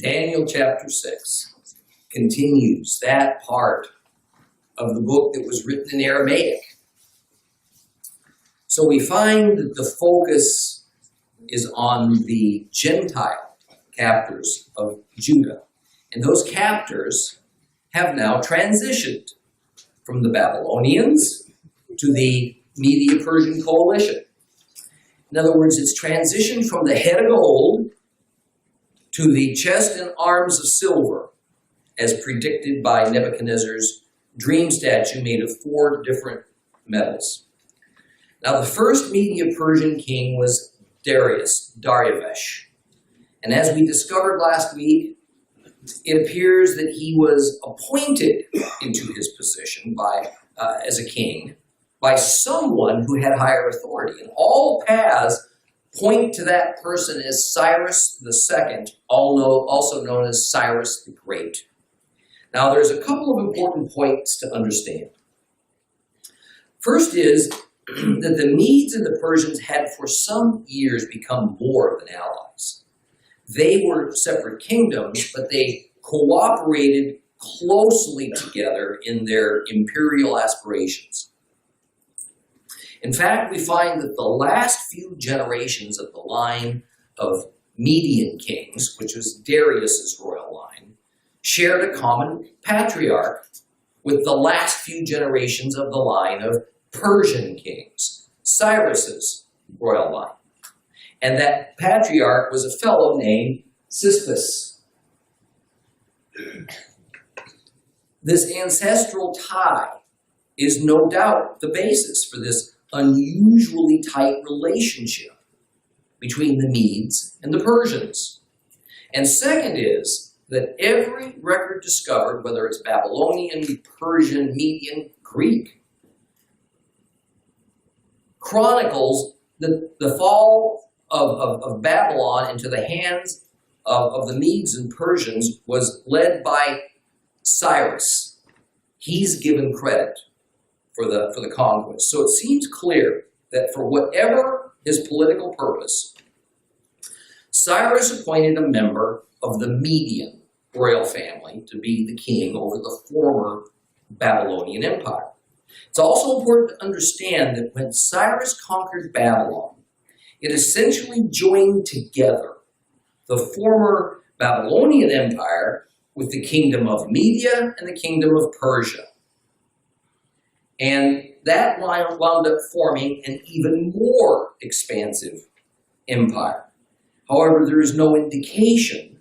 Daniel chapter 6 continues that part of the book that was written in Aramaic. So we find that the focus is on the Gentile captors of Judah. And those captors have now transitioned from the Babylonians to the Media-Persian coalition. In other words, it's transitioned from the head of gold to the chest and arms of silver, as predicted by Nebuchadnezzar's dream statue made of 4 different metals. Now, the first Media-Persian king was Darius. And as we discovered last week, it appears that he was appointed into his position as a king by someone who had higher authority. And all paths point to that person as Cyrus II, also known as Cyrus the Great. Now, there's a couple of important points to understand. First is that the Medes and the Persians had for some years become more than allies. They were separate kingdoms, but they cooperated closely together in their imperial aspirations. In fact, we find that the last few generations of the line of Median kings, which was Darius's royal line, shared a common patriarch with the last few generations of the line of Persian kings, Cyrus's royal line. And that patriarch was a fellow named Cispas. This ancestral tie is no doubt the basis for this unusually tight relationship between the Medes and the Persians. And second is that every record discovered, whether it's Babylonian, Persian, Median, Greek, chronicles the fall of Babylon into the hands of the Medes and Persians was led by Cyrus. He's given credit for the conquest. So it seems clear that for whatever his political purpose, Cyrus appointed a member of the Median royal family to be the king over the former Babylonian Empire. It's also important to understand that when Cyrus conquered Babylon, it essentially joined together the former Babylonian Empire with the kingdom of Media and the kingdom of Persia. And that wound up forming an even more expansive empire. However, there is no indication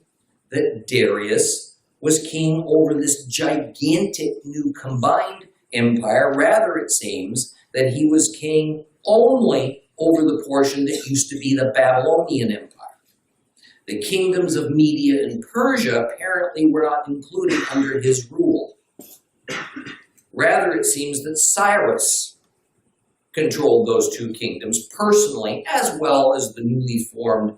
that Darius was king over this gigantic new combined empire. Rather, it seems that he was king only over the portion that used to be the Babylonian Empire. The kingdoms of Media and Persia apparently were not included under his rule. Rather, it seems that Cyrus controlled those 2 kingdoms personally, as well as the newly formed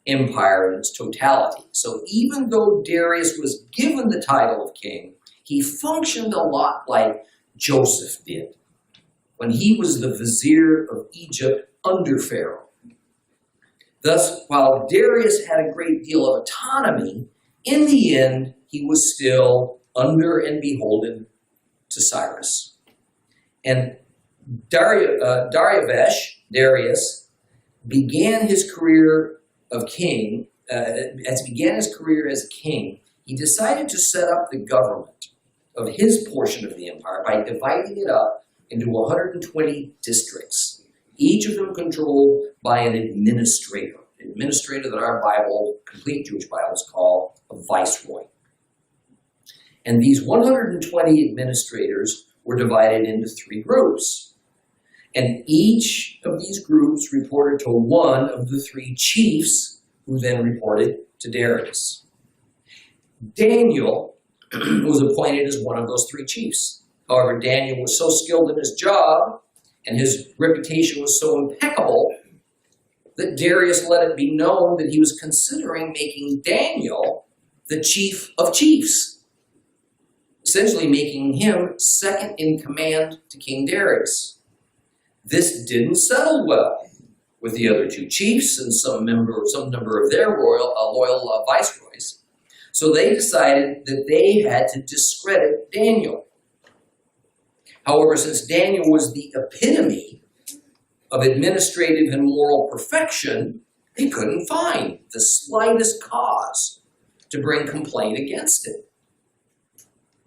empire in its totality. So even though Darius was given the title of king, he functioned a lot like Joseph did when he was the vizier of Egypt under Pharaoh. Thus, while Darius had a great deal of autonomy, in the end, he was still under and beholden to Cyrus. And Darius began his career of king. As he began his career as a king, he decided to set up the government of his portion of the empire by dividing it up into 120 districts, each of them controlled by an administrator that our Bible, complete Jewish Bibles, call a viceroy. And these 120 administrators were divided into 3 groups. And each of these groups reported to one of the 3 chiefs, who then reported to Darius. Daniel was appointed as one of those 3 chiefs. However, Daniel was so skilled in his job, and his reputation was so impeccable, that Darius let it be known that he was considering making Daniel the chief of chiefs, essentially making him second in command to King Darius. This didn't settle well with the other 2 chiefs and some number of their loyal viceroys. So they decided that they had to discredit Daniel. However, since Daniel was the epitome of administrative and moral perfection, they couldn't find the slightest cause to bring complaint against him.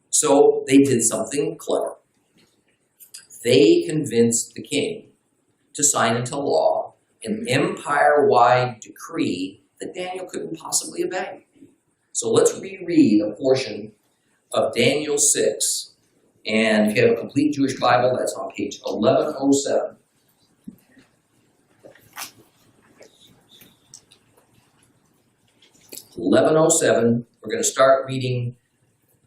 So they did something clever. They convinced the king to sign into law an empire-wide decree that Daniel couldn't possibly obey. So let's reread a portion of Daniel 6. And if you have a complete Jewish Bible, that's on page 1107. We're going to start reading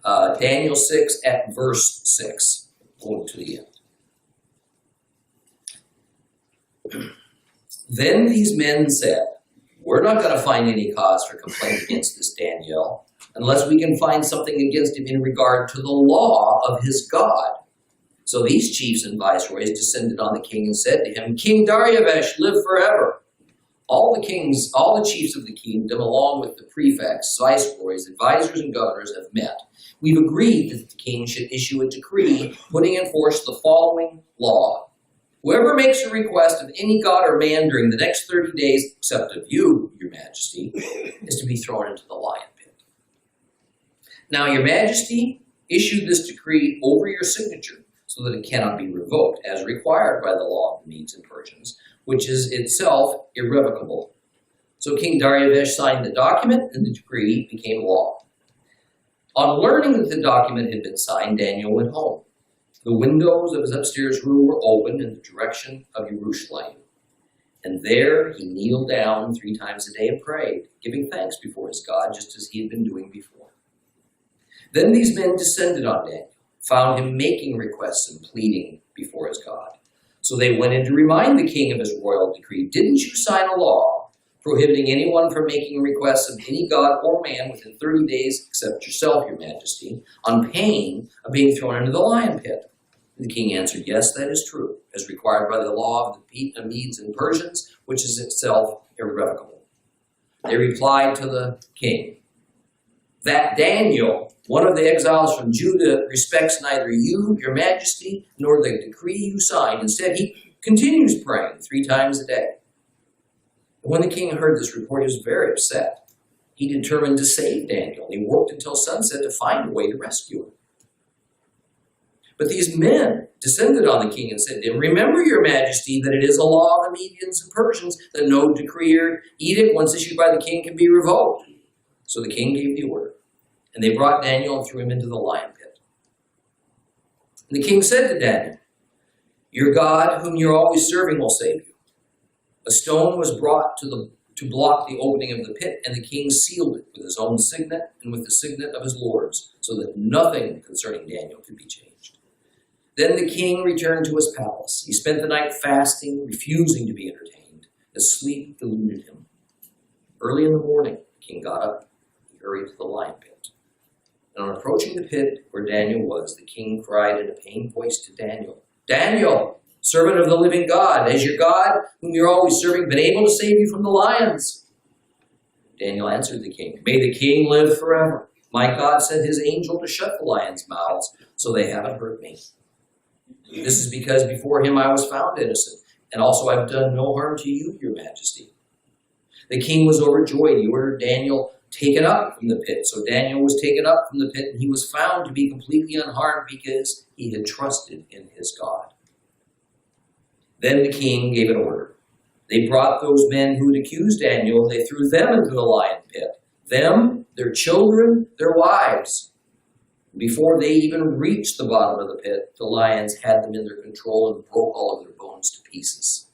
Daniel 6 at verse 6, going to the end. Then these men said, "We're not going to find any cause for complaint against this Daniel, unless we can find something against him in regard to the law of his God." So these chiefs and viceroys descended on the king and said to him, "King Darius, live forever." All the chiefs of the kingdom, along with the prefects, viceroys, advisors, and governors have met. We've agreed that the king should issue a decree putting in force the following law. Whoever makes a request of any god or man during the next 30 days, except of you, your majesty, is to be thrown into the lion pit. Now, your majesty issued this decree over your signature so that it cannot be revoked, as required by the law of the Medes and Persians, which is itself irrevocable. So King Darius signed the document, and the decree became law. On learning that the document had been signed, Daniel went home. The windows of his upstairs room were open in the direction of Jerusalem. And there he kneeled down 3 times a day and prayed, giving thanks before his God, just as he had been doing before. Then these men descended on Daniel, found him making requests and pleading before his God. So they went in to remind the king of his royal decree. "Didn't you sign a law prohibiting anyone from making requests of any god or man within 30 days, except yourself, your majesty, on pain of being thrown into the lion pit?" The king answered, "Yes, that is true, as required by the law of the Medes and Persians, which is itself irrevocable." They replied to the king, "That Daniel, one of the exiles from Judah, respects neither you, your majesty, nor the decree you signed. Instead, he continues praying 3 times a day." And when the king heard this report, he was very upset. He determined to save Daniel. He worked until sunset to find a way to rescue him. But these men descended on the king and said to him, "Remember, your majesty, that it is a law of the Medians and Persians that no decree or edict once issued by the king can be revoked." So the king gave the order, and they brought Daniel and threw him into the lion pit. And the king said to Daniel, "Your God, whom you're always serving, will save you." A stone was brought to block the opening of the pit, and the king sealed it with his own signet and with the signet of his lords, so that nothing concerning Daniel could be changed. Then the king returned to his palace. He spent the night fasting, refusing to be entertained, as sleep deluded him. Early in the morning, the king got up. He hurried to the lion pit. And on approaching the pit where Daniel was, the king cried in a pained voice to Daniel, "Daniel, servant of the living God, has your God, whom you're always serving, been able to save you from the lions?" Daniel answered the king, "May the king live forever. My God sent his angel to shut the lions' mouths, so they haven't hurt me. This is because before him I was found innocent, and also I've done no harm to you, your majesty." The king was overjoyed. He ordered Daniel taken up from the pit. So Daniel was taken up from the pit, and he was found to be completely unharmed because he had trusted in his God. Then the king gave an order. They brought those men who had accused Daniel, and they threw them into the lion pit. Them, their children, their wives. Before they even reached the bottom of the pit, the lions had them in their control and broke all of their bones to pieces.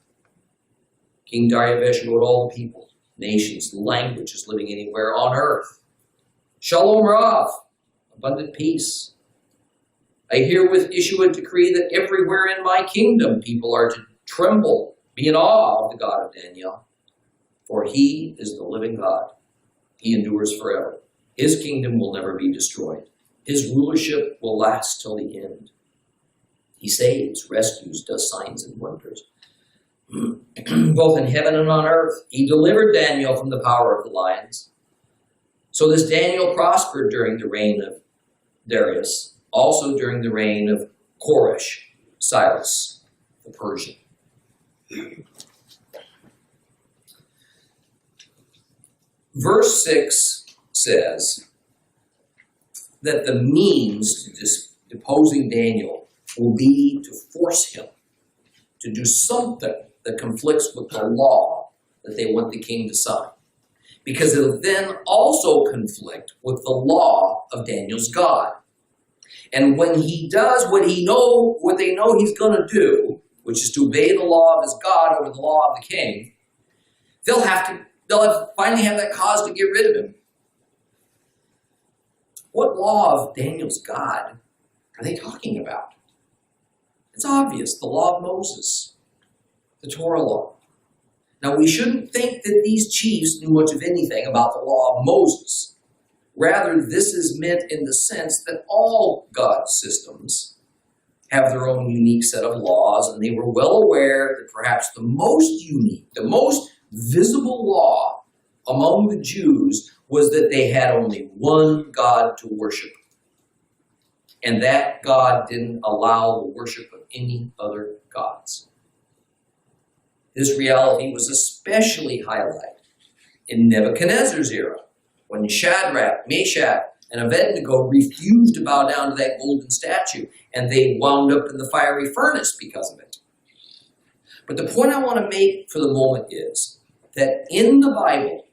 King Darius wrote all the people, nations, languages living anywhere on earth, "Shalom Rav," abundant peace. I herewith issue a decree that everywhere in my kingdom people are to tremble, be in awe of the God of Daniel. For he is the living God. He endures forever. His kingdom will never be destroyed. His rulership will last till the end. He saves, rescues, does signs and wonders. Both in heaven and on earth, he delivered Daniel from the power of the lions. So this Daniel prospered during the reign of Darius, also during the reign of Koresh, Cyrus, the Persian. Verse 6 says that the means to deposing Daniel will be to force him to do something that conflicts with the law that they want the king to sign. Because it'll then also conflict with the law of Daniel's God. And when he does what they know he's going to do, which is to obey the law of his God over the law of the king, they'll finally have that cause to get rid of him. What law of Daniel's God are they talking about? It's obvious, the law of Moses, the Torah law. Now, we shouldn't think that these chiefs knew much of anything about the law of Moses. Rather, this is meant in the sense that all God's systems have their own unique set of laws, and they were well aware that perhaps the most unique, the most visible law among the Jews was that they had only one God to worship. And that God didn't allow the worship of any other gods. This reality was especially highlighted in Nebuchadnezzar's era, when Shadrach, Meshach, and Abednego refused to bow down to that golden statue, and they wound up in the fiery furnace because of it. But the point I want to make for the moment is that in the Bible,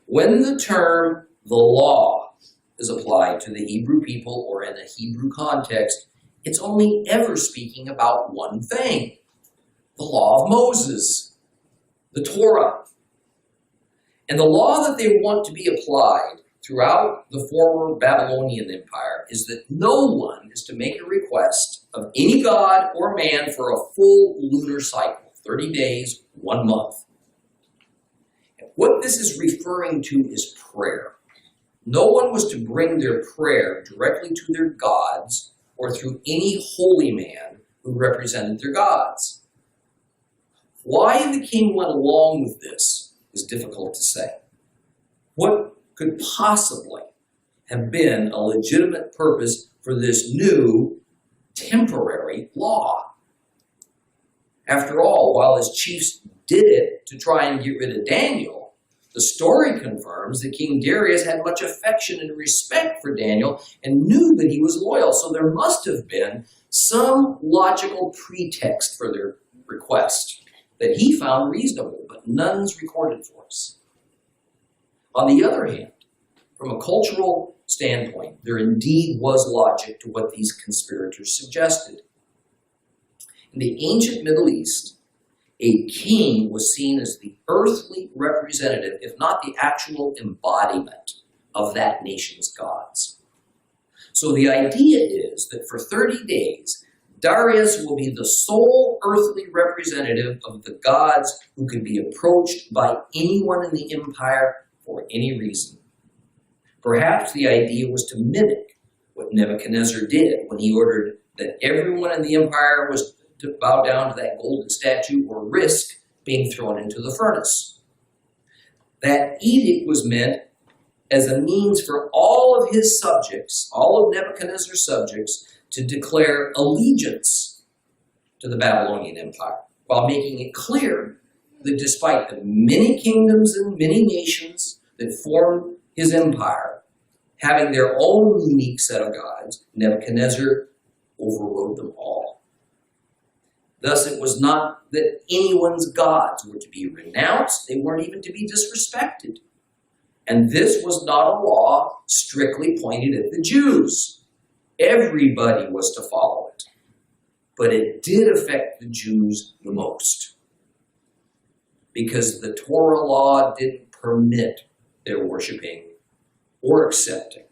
when the term the law is applied to the Hebrew people or in a Hebrew context, it's only ever speaking about one thing: the law of Moses, the Torah. And the law that they want to be applied throughout the former Babylonian Empire is that no one is to make a request of any god or man for a full lunar cycle, 30 days, 1 month. And what this is referring to is prayer. No one was to bring their prayer directly to their gods or through any holy man who represented their gods. Why the king went along with this is difficult to say. What could possibly have been a legitimate purpose for this new temporary law? After all, while his chiefs did it to try and get rid of Daniel, the story confirms that King Darius had much affection and respect for Daniel and knew that he was loyal, so there must have been some logical pretext for their request that he found reasonable, but none's recorded for us. On the other hand, from a cultural standpoint, there indeed was logic to what these conspirators suggested. In the ancient Middle East, a king was seen as the earthly representative, if not the actual embodiment of that nation's gods. So the idea is that for 30 days, Darius will be the sole earthly representative of the gods who can be approached by anyone in the empire for any reason. Perhaps the idea was to mimic what Nebuchadnezzar did when he ordered that everyone in the empire was to bow down to that golden statue or risk being thrown into the furnace. That edict was meant as a means for all of his subjects, all of Nebuchadnezzar's subjects, to declare allegiance to the Babylonian Empire, while making it clear that despite the many kingdoms and many nations that formed his empire, having their own unique set of gods, Nebuchadnezzar overrode them all. Thus, it was not that anyone's gods were to be renounced, they weren't even to be disrespected. And this was not a law strictly pointed at the Jews. Everybody was to follow it. But it did affect the Jews the most, because the Torah law didn't permit their worshiping or accepting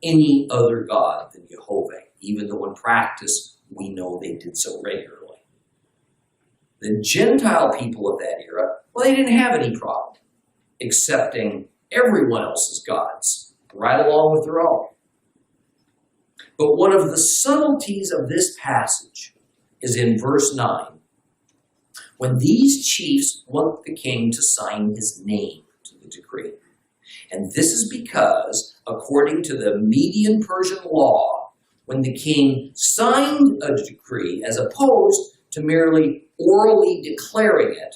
any other god than Jehovah, even though in practice we know they did so regularly. The Gentile people of that era, well, they didn't have any problem accepting everyone else's gods, right along with their own. But one of the subtleties of this passage is in verse 9, when these chiefs want the king to sign his name to the decree. And this is because, according to the Median Persian law, when the king signed a decree as opposed to merely orally declaring it,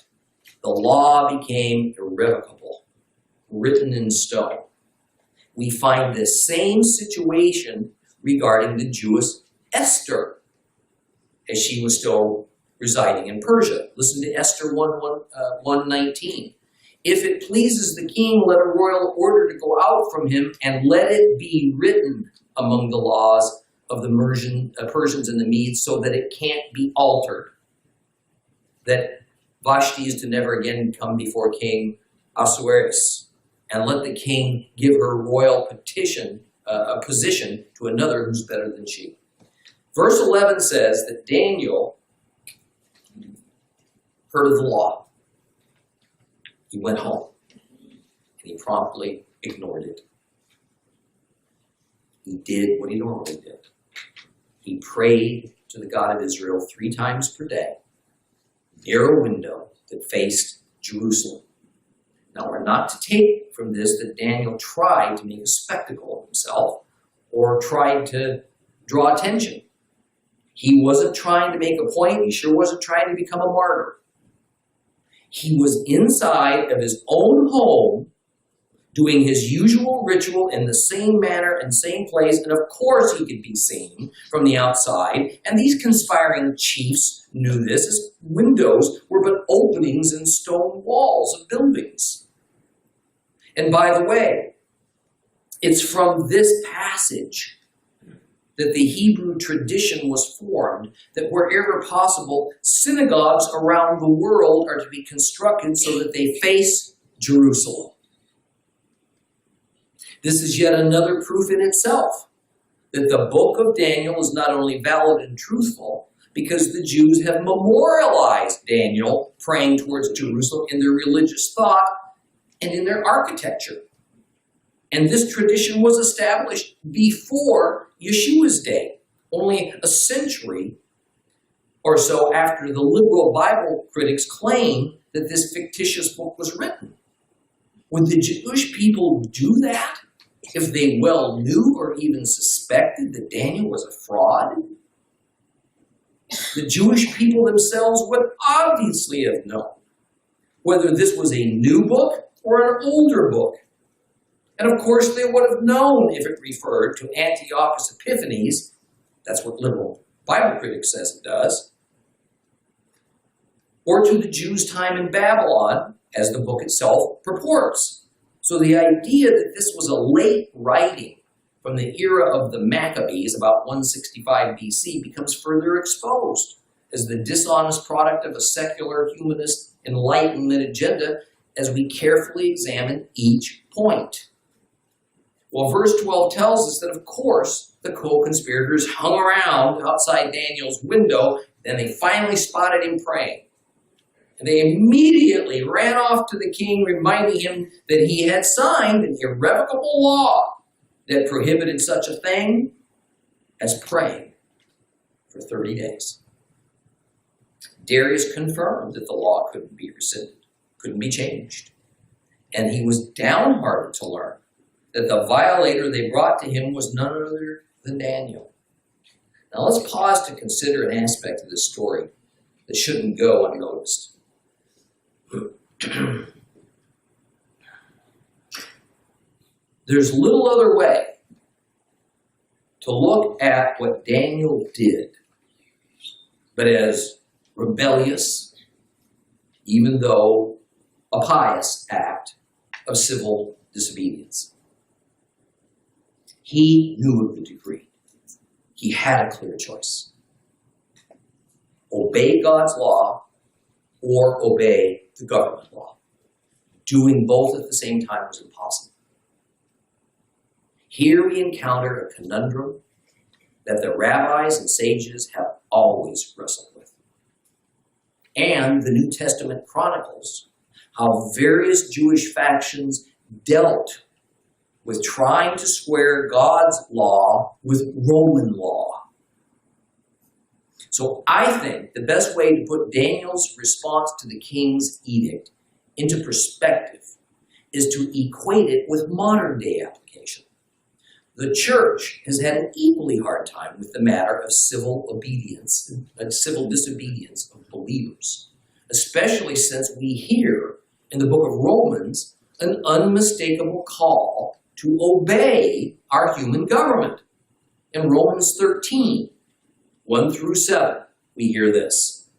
the law became irrevocable, written in stone. We find the same situation regarding the Jewess Esther, as she was still residing in Persia. Listen to Esther 1:19. If it pleases the king, let a royal order to go out from him, and let it be written among the laws of the Persians and the Medes, so that it can't be altered. That Vashti is to never again come before King Ahasuerus, and let the king give her royal position to another who's better than she. Verse 11 says that Daniel heard of the law. He went home, and he promptly ignored it. He did what he normally did. He prayed to the God of Israel 3 times per day, near a window that faced Jerusalem. Now, we're not to take from this that Daniel tried to make a spectacle of himself or tried to draw attention. He wasn't trying to make a point. He sure wasn't trying to become a martyr. He was inside of his own home, doing his usual ritual in the same manner and same place, and of course he could be seen from the outside, and these conspiring chiefs knew this, as windows were but openings in stone walls of buildings. And by the way, it's from this passage that the Hebrew tradition was formed, that wherever possible, synagogues around the world are to be constructed so that they face Jerusalem. This is yet another proof in itself that the book of Daniel is not only valid and truthful, because the Jews have memorialized Daniel praying towards Jerusalem in their religious thought and in their architecture. And this tradition was established before Yeshua's day, only a century or so after the liberal Bible critics claim that this fictitious book was written. Would the Jewish people do that if they well knew or even suspected that Daniel was a fraud? The Jewish people themselves would obviously have known whether this was a new book or an older book. And of course, they would have known if it referred to Antiochus Epiphanes, that's what liberal Bible critics says it does, or to the Jews' time in Babylon, as the book itself purports. So the idea that this was a late writing from the era of the Maccabees, about 165 BC, becomes further exposed as the dishonest product of a secular humanist enlightenment agenda as we carefully examine each point. Well, verse 12 tells us that, of course, the co-conspirators hung around outside Daniel's window, and they finally spotted him praying. And they immediately ran off to the king, reminding him that he had signed an irrevocable law that prohibited such a thing as praying for 30 days. Darius confirmed that the law couldn't be rescinded, couldn't be changed. And he was downhearted to learn that the violator they brought to him was none other than Daniel. Now let's pause to consider an aspect of this story that shouldn't go unnoticed. There's little other way to look at what Daniel did, but as rebellious, even though a pious act of civil disobedience. He knew of the decree. He had a clear choice. Obey God's law or obey the government law. Doing both at the same time was impossible. Here we encounter a conundrum that the rabbis and sages have always wrestled with. And the New Testament chronicles how various Jewish factions dealt with trying to square God's law with Roman law. So I think the best way to put Daniel's response to the king's edict into perspective is to equate it with modern-day application. The church has had an equally hard time with the matter of civil obedience and civil disobedience of believers, especially since we hear in the book of Romans an unmistakable call to obey our human government. In Romans 13, 1 through 7, we hear this.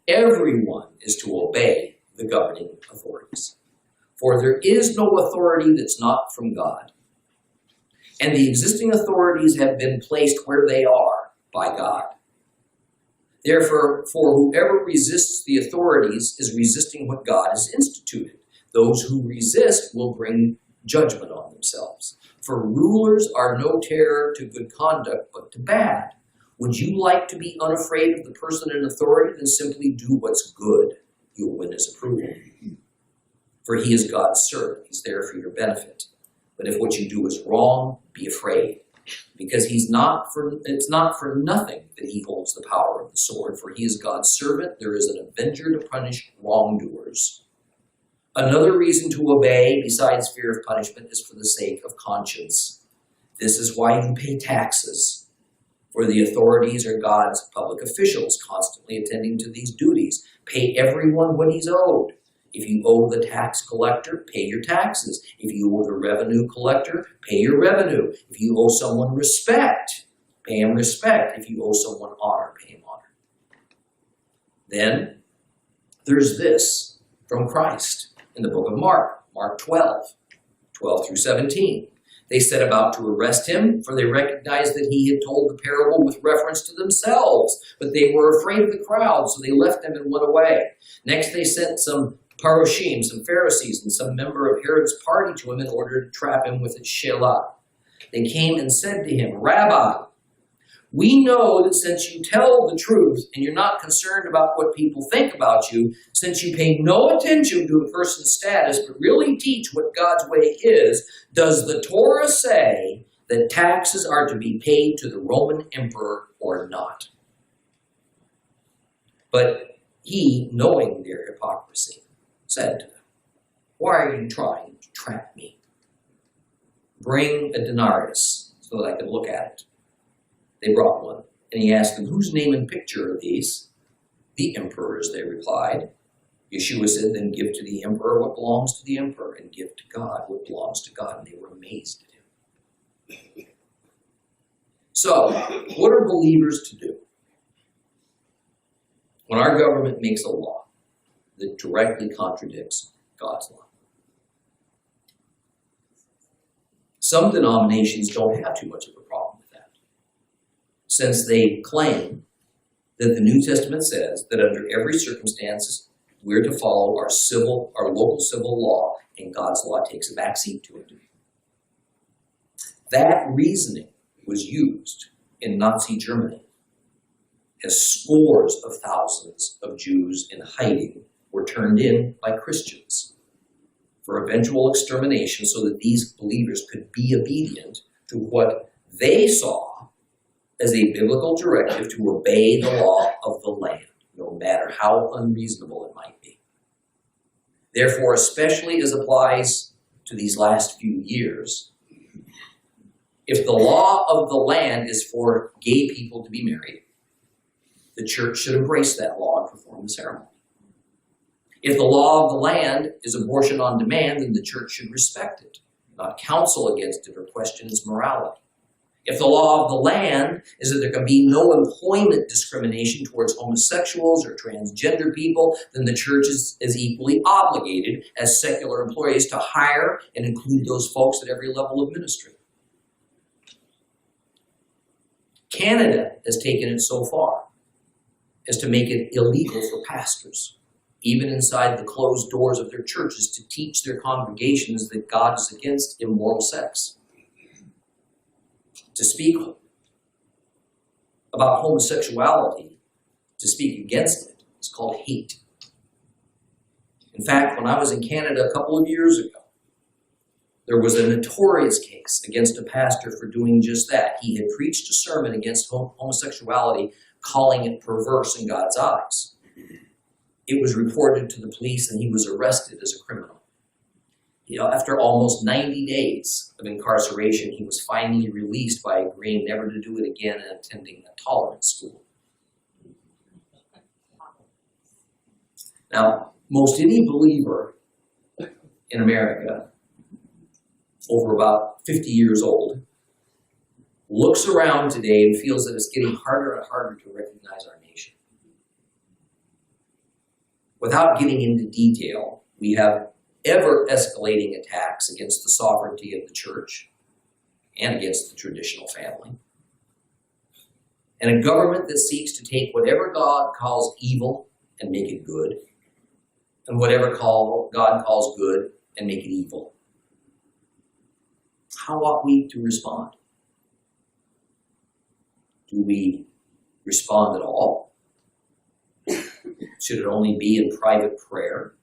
Everyone is to obey the governing authorities, for there is no authority that's not from God. And the existing authorities have been placed where they are by God. Therefore, for whoever resists the authorities is resisting what God has instituted. Those who resist will bring judgment on themselves. For rulers are no terror to good conduct, but to bad. Would you like to be unafraid of the person in authority? Then simply do what's good. You'll win his approval. For he is God's servant. He's there for your benefit. But if what you do is wrong, be afraid. Because it's not for nothing that he holds the power of the sword. For he is God's servant. There is an avenger to punish wrongdoers. Another reason to obey, besides fear of punishment, is for the sake of conscience. This is why you pay taxes. For the authorities are God's public officials, constantly attending to these duties. Pay everyone what he's owed. If you owe the tax collector, pay your taxes. If you owe the revenue collector, pay your revenue. If you owe someone respect, pay him respect. If you owe someone honor, pay him honor. Then there's this from Christ in the book of Mark, Mark 12 through 17. They set about to arrest him, for they recognized that he had told the parable with reference to themselves. But they were afraid of the crowd, so they left him and went away. Next they sent some Paroshim, some Pharisees, and some member of Herod's party to him in order to trap him with a shelah. They came and said to him, Rabbi, we know that since you tell the truth and you're not concerned about what people think about you, since you pay no attention to a person's status but really teach what God's way is, does the Torah say that taxes are to be paid to the Roman emperor or not? But he, knowing their hypocrisy, said to them, why are you trying to trap me? Bring a denarius so that I could look at it. They brought one, and he asked them, whose name and picture are these? The emperor's, they replied. Yeshua said, then give to the emperor what belongs to the emperor, and give to God what belongs to God. And they were amazed at him. So, what are believers to do when our government makes a law that directly contradicts God's law? Some denominations don't have too much of a problem with that, since they claim that the New Testament says that under every circumstance, we're to follow our local civil law, and God's law takes a backseat to it. That reasoning was used in Nazi Germany as scores of thousands of Jews in hiding were turned in by Christians for eventual extermination so that these believers could be obedient to what they saw as a biblical directive to obey the law of the land, no matter how unreasonable it might be. Therefore, especially as applies to these last few years, if the law of the land is for gay people to be married, the church should embrace that law and perform the ceremony. If the law of the land is abortion on demand, then the church should respect it, not counsel against it or question its morality. If the law of the land is that there can be no employment discrimination towards homosexuals or transgender people, then the church is equally obligated as secular employees to hire and include those folks at every level of ministry. Canada has taken it so far as to make it illegal for pastors, even inside the closed doors of their churches, to teach their congregations that God is against immoral sex. To speak about homosexuality, to speak against it, is called hate. In fact, when I was in Canada a couple of years ago, there was a notorious case against a pastor for doing just that. He had preached a sermon against homosexuality, calling it perverse in God's eyes. It was reported to the police and he was arrested as a criminal. After almost 90 days of incarceration, he was finally released by agreeing never to do it again and attending a tolerance school. Now, most any believer in America, over about 50 years old, looks around today and feels that it's getting harder and harder to recognize our nation. Without getting into detail, we have ever-escalating attacks against the sovereignty of the church and against the traditional family. And a government that seeks to take whatever God calls evil and make it good, and whatever God calls good and make it evil. How ought we to respond? Do we respond at all? Should it only be in private prayer?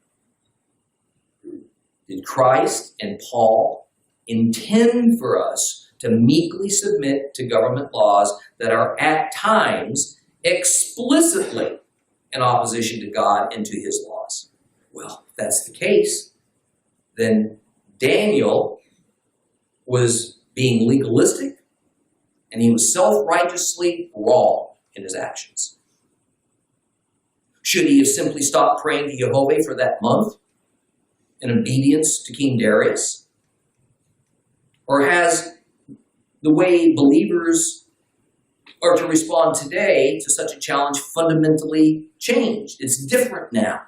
Did Christ and Paul intend for us to meekly submit to government laws that are at times explicitly in opposition to God and to his laws? Well, if that's the case, then Daniel was being legalistic and he was self-righteously wrong in his actions. Should he have simply stopped praying to Jehovah for that month in obedience to King Darius? Or has the way believers are to respond today to such a challenge fundamentally changed? It's different now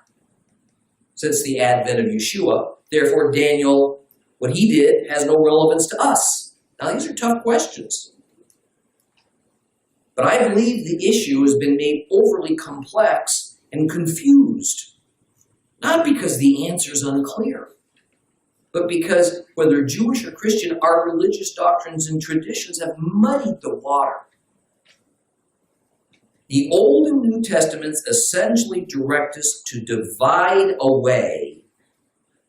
since the advent of Yeshua. Therefore, Daniel, what he did has no relevance to us. Now, these are tough questions. But I believe the issue has been made overly complex and confused. Not because the answer is unclear, but because whether Jewish or Christian, our religious doctrines and traditions have muddied the water. The Old and New Testaments essentially direct us to divide away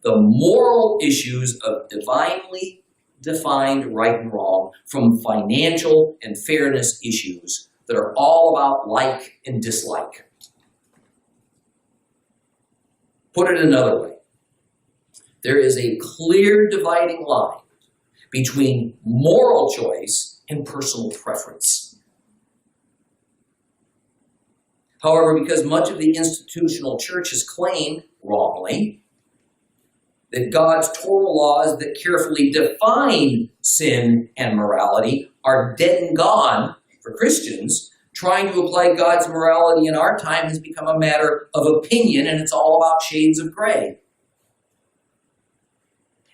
the moral issues of divinely defined right and wrong from financial and fairness issues that are all about like and dislike. Put it another way, there is a clear dividing line between moral choice and personal preference. However, because much of the institutional church has claimed, wrongly, that God's Torah laws that carefully define sin and morality are dead and gone for Christians, trying to apply God's morality in our time has become a matter of opinion, and it's all about shades of gray.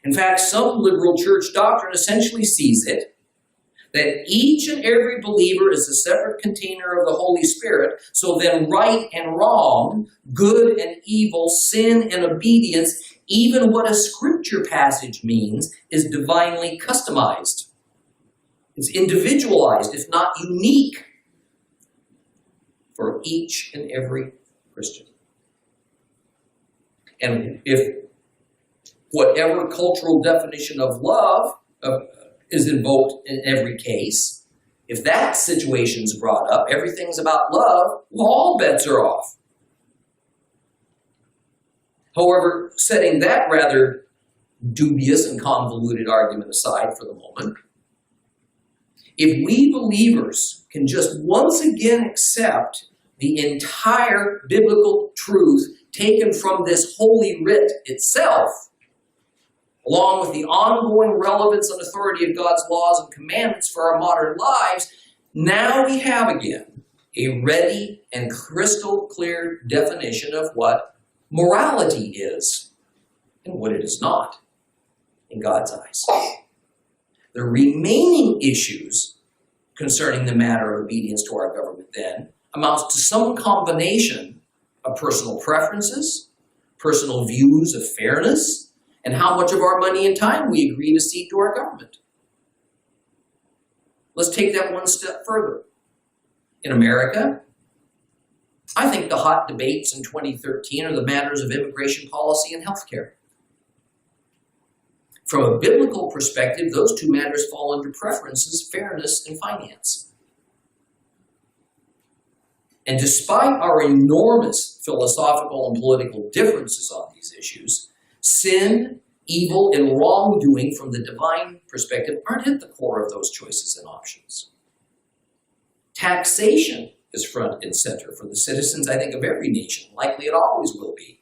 In fact, some liberal church doctrine essentially sees it that each and every believer is a separate container of the Holy Spirit, so then right and wrong, good and evil, sin and obedience, even what a scripture passage means, is divinely customized. It's individualized, if not unique, for each and every Christian. And if whatever cultural definition of love is invoked in every case, if that situation's brought up, everything's about love, well, all bets are off. However, setting that rather dubious and convoluted argument aside for the moment, if we believers can just once again accept the entire biblical truth taken from this holy writ itself, along with the ongoing relevance and authority of God's laws and commandments for our modern lives, now we have again a ready and crystal clear definition of what morality is and what it is not in God's eyes. The remaining issues concerning the matter of obedience to our government then amounts to some combination of personal preferences, personal views of fairness, and how much of our money and time we agree to cede to our government. Let's take that one step further. In America, I think the hot debates in 2013 are the matters of immigration policy and healthcare. From a biblical perspective, those two matters fall under preferences, fairness, and finance. And despite our enormous philosophical and political differences on these issues, sin evil and wrongdoing from the divine perspective aren't at the core of those choices and options. Taxation is front and center for the citizens, I think, of every nation. Likely it always will be.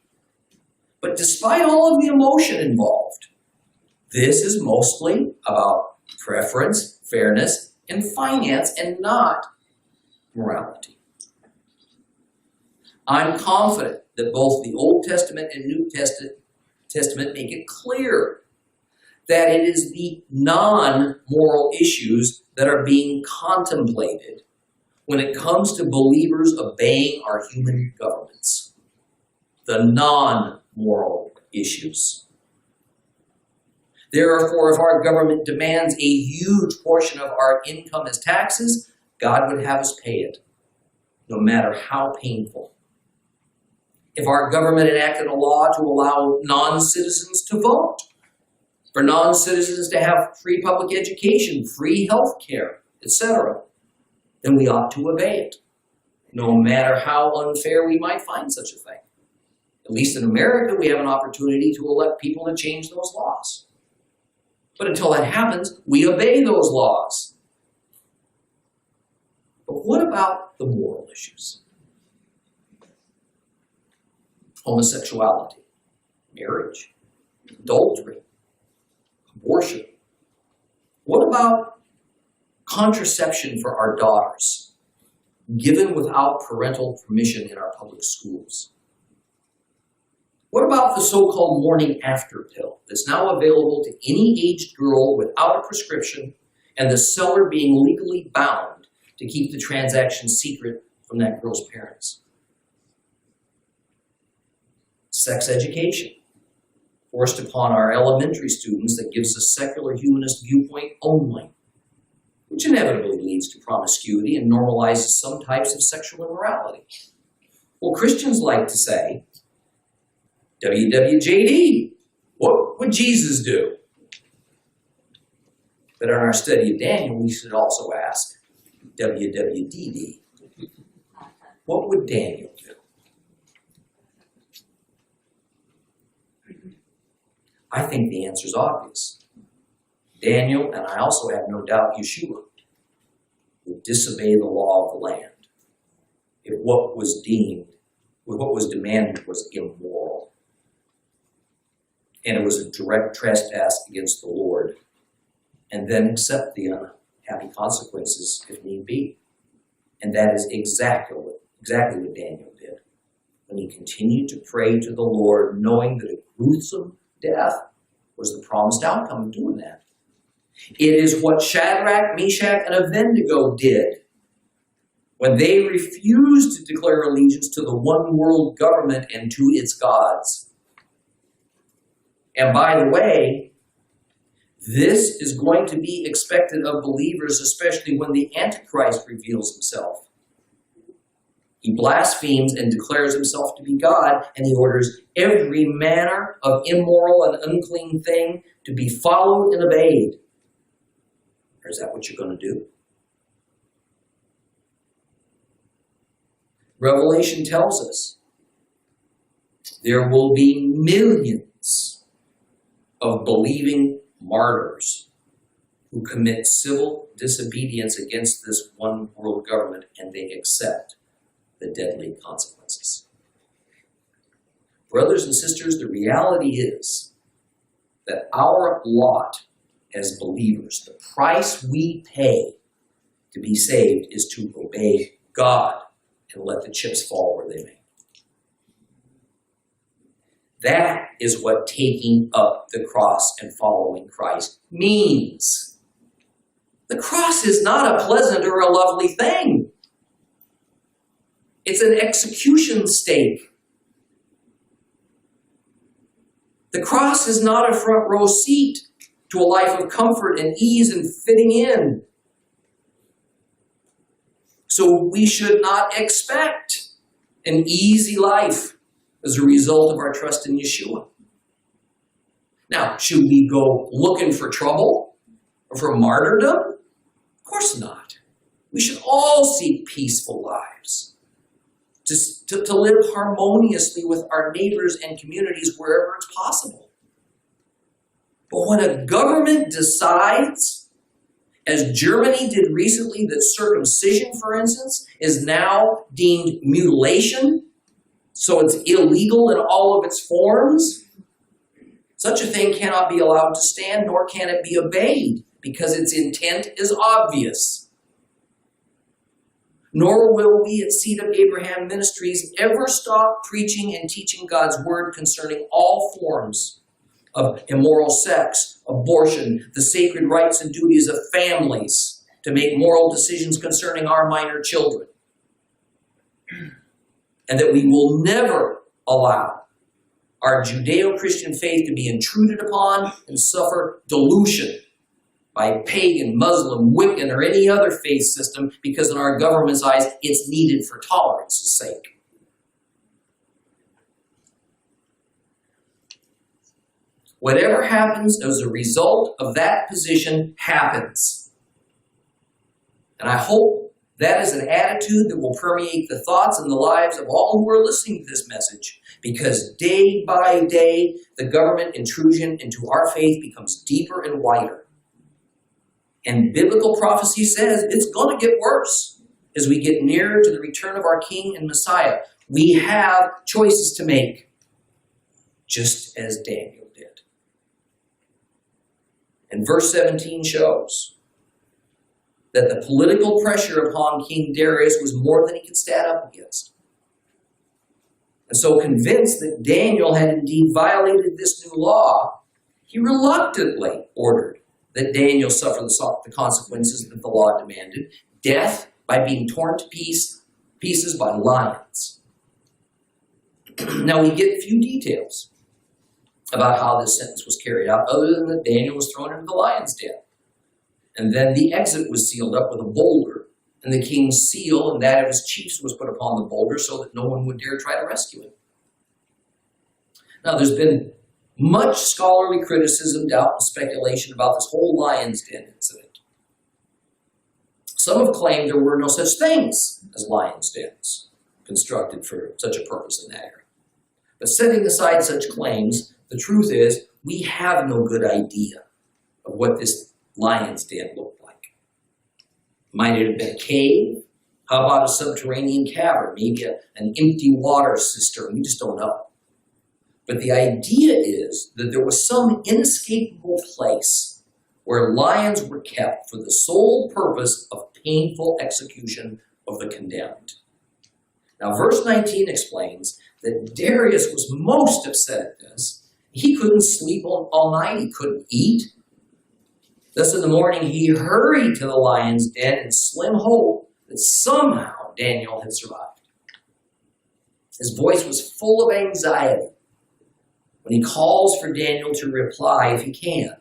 But despite all of the emotion involved, this is mostly about preference, fairness, and finance, and not morality. I'm confident that both the Old Testament and New Testament make it clear that it is the non-moral issues that are being contemplated when it comes to believers obeying our human governments. The non-moral issues. Therefore, if our government demands a huge portion of our income as taxes, God would have us pay it, no matter how painful. If our government enacted a law to allow non-citizens to vote, for non-citizens to have free public education, free health care, etc., then we ought to obey it, no matter how unfair we might find such a thing. At least in America, we have an opportunity to elect people to change those laws. But until that happens, we obey those laws. But what about the moral issues? Homosexuality, marriage, adultery, abortion. What about contraception for our daughters, given without parental permission in our public schools? What about the so-called morning after pill that's now available to any aged girl without a prescription and the seller being legally bound to keep the transaction secret from that girl's parents? Sex education, forced upon our elementary students, that gives a secular humanist viewpoint only, which inevitably leads to promiscuity and normalizes some types of sexual immorality. Well, Christians like to say, WWJD, what would Jesus do? But in our study of Daniel, we should also ask, WWDD, what would Daniel do? I think the answer is obvious. Daniel, and I also have no doubt Yeshua, would disobey the law of the land if what was demanded was immoral. And it was a direct trespass against the Lord, and then accept the unhappy consequences if need be. And that is exactly what Daniel did when he continued to pray to the Lord, knowing that a gruesome death was the promised outcome of doing that. It is what Shadrach, Meshach, and Abednego did when they refused to declare allegiance to the one world government and to its gods. And by the way, this is going to be expected of believers, especially when the Antichrist reveals himself. He blasphemes and declares himself to be God, and he orders every manner of immoral and unclean thing to be followed and obeyed. Or is that what you're going to do? Revelation tells us there will be millions of believing martyrs who commit civil disobedience against this one world government, and they accept the deadly consequences. Brothers and sisters, the reality is that our lot as believers, the price we pay to be saved, is to obey God and let the chips fall where they may. That is what taking up the cross and following Christ means. The cross is not a pleasant or a lovely thing. It's an execution stake. The cross is not a front row seat to a life of comfort and ease and fitting in. So we should not expect an easy life as a result of our trust in Yeshua. Now, should we go looking for trouble or for martyrdom? Of course not. We should all seek peaceful lives, to live harmoniously with our neighbors and communities wherever it's possible. But when a government decides, as Germany did recently, that circumcision, for instance, is now deemed mutilation, so it's illegal in all of its forms, such a thing cannot be allowed to stand, nor can it be obeyed, because its intent is obvious. Nor will we at Seed of Abraham Ministries ever stop preaching and teaching God's word concerning all forms of immoral sex, abortion, the sacred rights and duties of families to make moral decisions concerning our minor children. And that we will never allow our Judeo-Christian faith to be intruded upon and suffer dilution by pagan, Muslim, Wiccan, or any other faith system, because in our government's eyes, it's needed for tolerance's sake. Whatever happens as a result of that position happens. And I hope that is an attitude that will permeate the thoughts and the lives of all who are listening to this message, because day by day, the government intrusion into our faith becomes deeper and wider. And biblical prophecy says it's going to get worse as we get nearer to the return of our King and Messiah. We have choices to make, just as Daniel did. And verse 17 shows that the political pressure upon King Darius was more than he could stand up against. And so convinced that Daniel had indeed violated this new law, he reluctantly ordered that Daniel suffer the consequences that the law demanded, death by being torn to pieces by lions. Now we get few details about how this sentence was carried out, other than that Daniel was thrown into the lion's den. And then the exit was sealed up with a boulder, and the king's seal and that of his chiefs was put upon the boulder so that no one would dare try to rescue him. Now there's been much scholarly criticism, doubt, and speculation about this whole lion's den incident. Some have claimed there were no such things as lion's dens constructed for such a purpose in that area. But setting aside such claims, the truth is we have no good idea of what this lion's den looked like. Might it have been a cave? How about a subterranean cavern? Maybe an empty water cistern? We just don't know. But the idea is that there was some inescapable place where lions were kept for the sole purpose of painful execution of the condemned. Now, verse 19 explains that Darius was most upset at this. He couldn't sleep all night. He couldn't eat. Thus, in the morning, he hurried to the lion's den in slim hope that somehow Daniel had survived. His voice was full of anxiety when he calls for Daniel to reply if he can,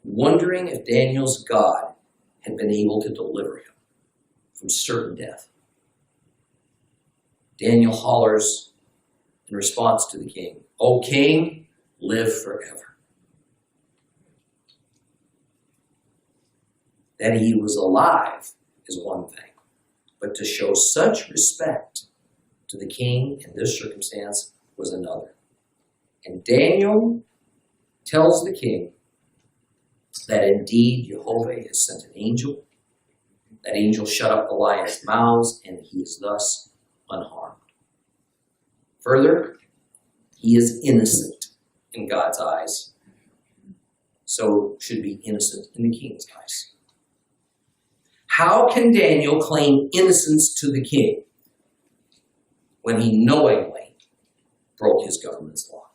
wondering if Daniel's God had been able to deliver him from certain death. Daniel hollers in response to the king, "O king, live forever." That he was alive is one thing, but to show such respect to the king in this circumstance was another. And Daniel tells the king that indeed Jehovah has sent an angel. That angel shut up the lions' mouths, and he is thus unharmed. Further, he is innocent in God's eyes, so should be innocent in the king's eyes. How can Daniel claim innocence to the king when he knowingly broke his government's law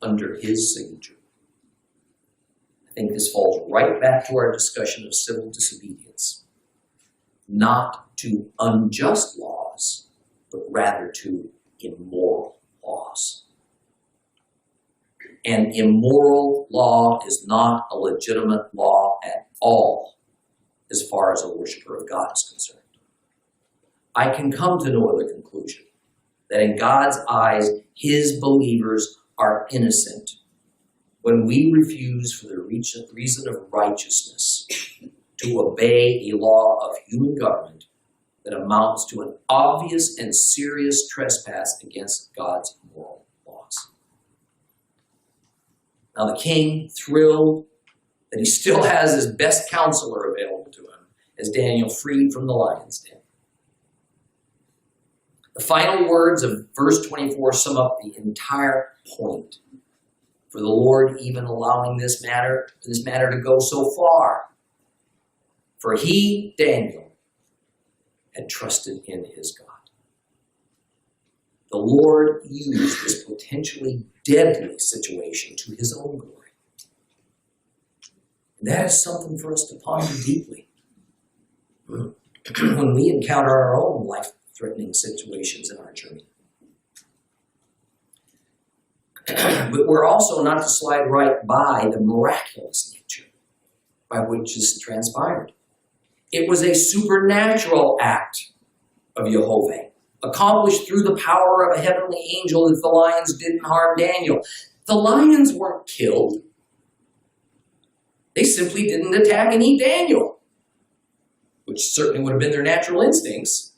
under his signature? I think this falls right back to our discussion of civil disobedience. Not to unjust laws, but rather to immoral laws. And immoral law is not a legitimate law at all as far as a worshiper of God is concerned. I can come to no other conclusion that in God's eyes, his believers are innocent when we refuse for the reason of righteousness to obey a law of human government that amounts to an obvious and serious trespass against God's moral laws. Now the king, thrilled that he still has his best counselor available to him, as Daniel freed from the lion's den. The final words of verse 24 sum up the entire point. For the Lord even allowing this matter to go so far. For he, Daniel, had trusted in his God. The Lord used this potentially deadly situation to his own glory. And that is something for us to ponder deeply. When we encounter our own life-threatening situations in our journey. But we're also not to slide right by the miraculous nature by which this transpired. It was a supernatural act of Jehovah, accomplished through the power of a heavenly angel that the lions didn't harm Daniel. The lions weren't killed. They simply didn't attack and eat Daniel, which certainly would have been their natural instincts.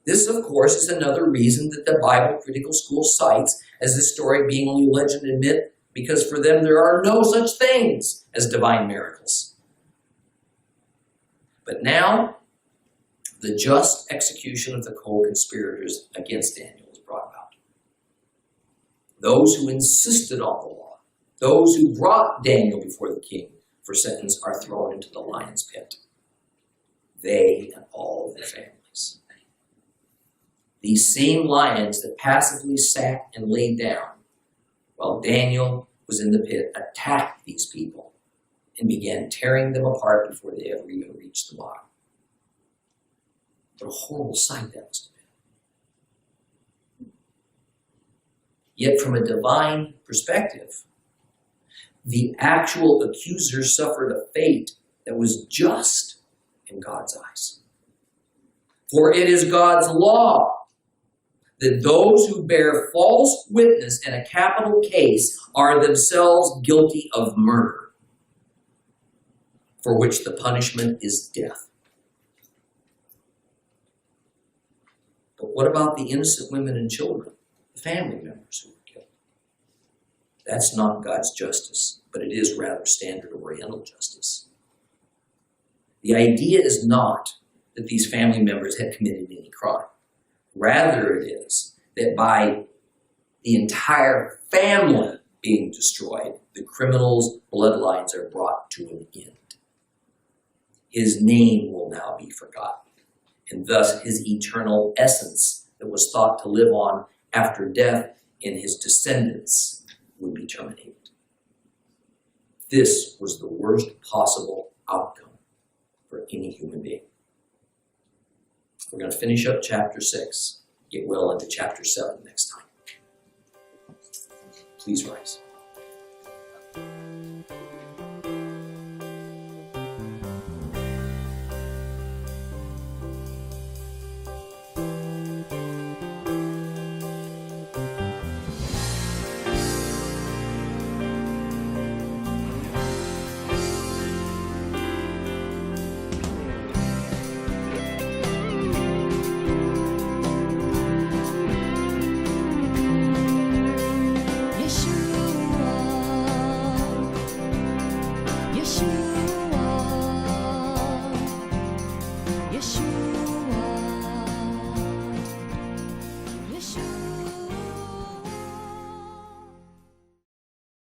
This, of course, is another reason that the Bible critical school cites as this story being only legend and myth, because for them there are no such things as divine miracles. But now, the just execution of the co-conspirators against Daniel is brought about. Those who insisted on the law, those who brought Daniel before the king for sentence, are thrown into the lion's pit. They and all their families. These same lions that passively sat and laid down while Daniel was in the pit attacked these people and began tearing them apart before they ever even reached the bottom. What a horrible sight that must have been. Yet from a divine perspective, the actual accuser suffered a fate that was just in God's eyes. For it is God's law that those who bear false witness in a capital case are themselves guilty of murder, for which the punishment is death. But what about the innocent women and children, the family members who were killed? That's not God's justice, but it is rather standard Oriental justice. The idea is not that these family members had committed any crime. Rather, it is that by the entire family being destroyed, the criminal's bloodlines are brought to an end. His name will now be forgotten, and thus his eternal essence that was thought to live on after death in his descendants would be terminated. This was the worst possible outcome for any human being. We're going to finish up chapter 6, get well into chapter 7 next time. Please rise. Yeshua.